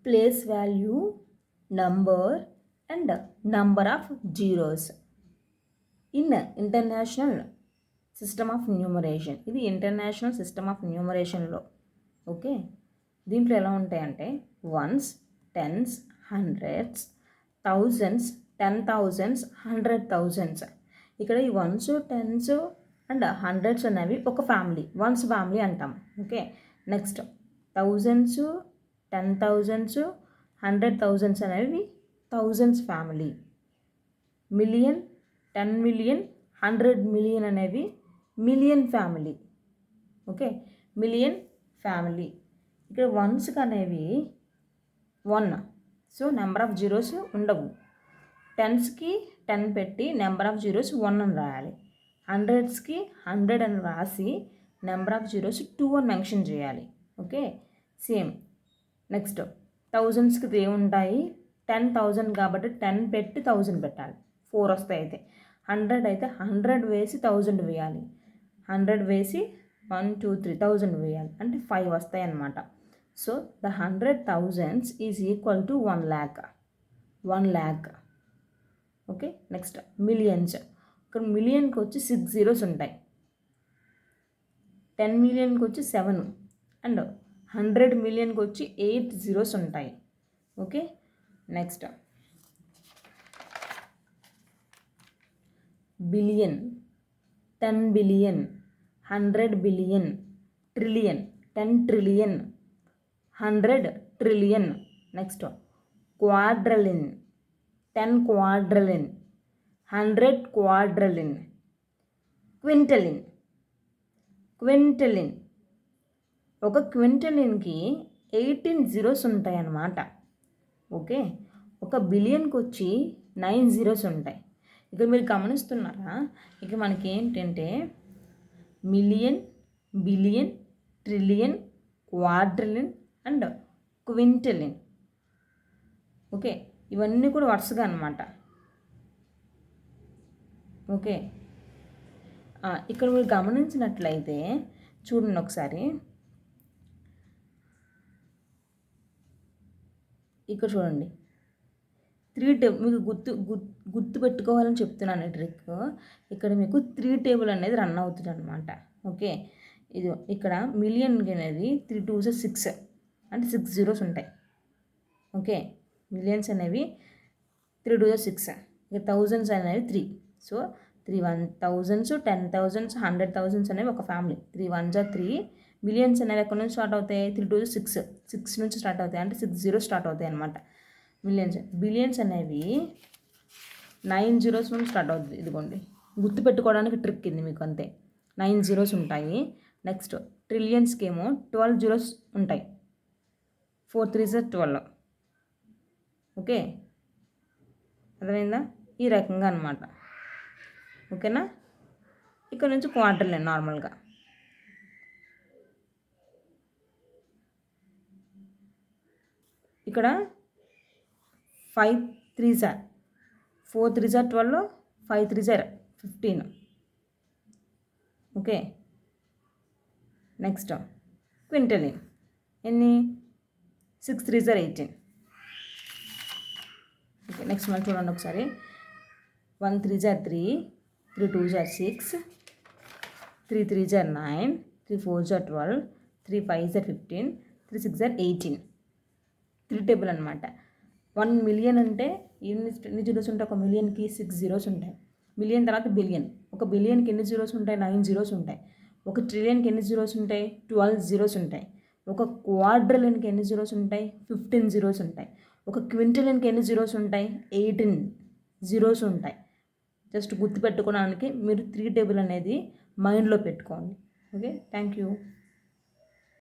place value, number and number of zeros in international system of numeration. ఇది international system of న్యూమరేషన్లో. Okay, దీంట్లో ఎలా ఉంటాయంటే once, tense, hundreds, thousands, 10,000s, 100,000s. ఇక్కడ ఈ once, tense and hundreds అనేవి ఒక family, ones family అంటాం. Okay, next thousands, 10,000s, 100,000s అనేవి thousands family. Million, 10 million, 100 million అనేవి million family. Okay, million family. ఇక్కడ వన్స్కి అనేవి 1, సో నెంబర్ ఆఫ్ జీరోస్ ఉండవు. టెన్స్కి 10 పెట్టి నెంబర్ ఆఫ్ జీరోస్ 1 అని రాయాలి. హండ్రెడ్స్కి 100 అని రాసి నెంబర్ ఆఫ్ జీరోస్ 2 అని మెన్షన్ చేయాలి. Okay, same. నెక్స్ట్ థౌజండ్స్కి ఏముంటాయి, 10,000 కాబట్టి 10 పెట్టి 1000 పెట్టాలి, 4 వస్తాయి. అయితే 100 అయితే 100 వేసి 1000 వేయాలి, 100 వేసి 1, 2, 3 1000 వేయాలి, అంటే 5 వస్తాయి అన్నమాట. So the 100,000s is equal to 1 lakh. 1 lakh. Okay, next millions. ఇక్కడ మిలియన్కి వచ్చి 6 zeros ఉంటాయి, 10 మిలియన్కి వచ్చి 7 అండ్ 100 మిలియన్కి వచ్చి 8 zeros ఉంటాయి. Okay, next billion, 10 billion, 100 billion, trillion, 10 trillion, 100 trillion. Next quadrillion, 10 quadrillion, 100 quadrillion. Quintillion, quintillion. ఒక క్వింటలిన్కి 18 zeros ఉంటాయి అన్నమాట. ఓకే, ఒక బిలియన్కి వచ్చి 9 zeros ఉంటాయి. ఇక మీరు గమనిస్తున్నారా, ఇక మనకి ఏంటంటే million, billion, trillion, quadrillion and quintillion. Okay, ఇవన్నీ కూడా వరుసగా అన్నమాట. ఓకే, ఇక్కడ మీరు గమనించినట్లయితే చూడండి ఒకసారి, ఇక్కడ చూడండి 3 టేబుల్ మీకు గుర్తు పెట్టుకోవాలని చెప్తున్నాను ట్రిక్. ఇక్కడ మీకు 3 టేబుల్ అనేది రన్ అవుతుంది అనమాట. ఓకే, ఇది ఇక్కడ మిలియన్ అనేది 3 2s 6 అంటే 6 zeros ఉంటాయి. ఓకే, మిలియన్స్ అనేవి 3 2s 6, ఇక థౌజండ్స్ అనేవి 3. సో 3 1,000s, 10,000s, 100,000s అనేవి ఒక ఫ్యామిలీ. 3 1s 3. మిలియన్స్ అనేవి ఎక్కడి నుంచి స్టార్ట్ అవుతాయి, 3 2s 6, 6 నుంచి స్టార్ట్ అవుతాయి, అంటే 6 zeros స్టార్ట్ అవుతాయి అనమాట. మిలియన్స్. బిలియన్స్ అనేవి 9 zeros నుంచి స్టార్ట్ అవుతుంది. ఇదిగోండి, గుర్తుపెట్టుకోవడానికి ట్రిక్ ఇది మీకు, అంతే. 9 zeros ఉంటాయి. నెక్స్ట్ ట్రిలియన్స్కి ఏమో 12 zeros ఉంటాయి, 4 3s 12. ఓకే, అర్థమైందా? ఈ రకంగా అనమాట. ఓకేనా? ఇక్కడ నుంచి క్వార్టర్లైన్ నార్మల్గా. ఇక్కడ 5 3s 4 3s 12, 5 3s 15. Okay, next క్వింటలిన్ ఎన్ని, 6 3s 18. ఓకే, నెక్స్ట్ మనం చూడండి ఒకసారి. 1 3s 3, 3 2s 6, 3 3s 9, 3 4s 12, 3 5s 15, 3 6s 18. 3 table అనమాట. 1 మిలియన్ అంటే ఎన్ని జీరోస్ ఉంటాయి, ఒక మిలియన్కి 6 zeros ఉంటాయి. మిలియన్ తర్వాత బిలియన్, ఒక బిలియన్కి ఎన్ని జీరోస్ ఉంటాయి, 9 zeros ఉంటాయి. ఒక ట్రిలియన్కి ఎన్ని జీరోస్ ఉంటాయి, 12 zeros ఉంటాయి. ఒక క్వాడ్రిలియన్కి ఎన్ని జీరోస్ ఉంటాయి, 15 zeros ఉంటాయి. ఒక క్వింటలియన్కి ఎన్ని జీరోస్ ఉంటాయి, 18 zeros ఉంటాయి. జస్ట్ గుర్తుపెట్టుకోవడానికి మీరు 3 టేబుల్ అనేది మైండ్లో పెట్టుకోండి. Okay, thank you.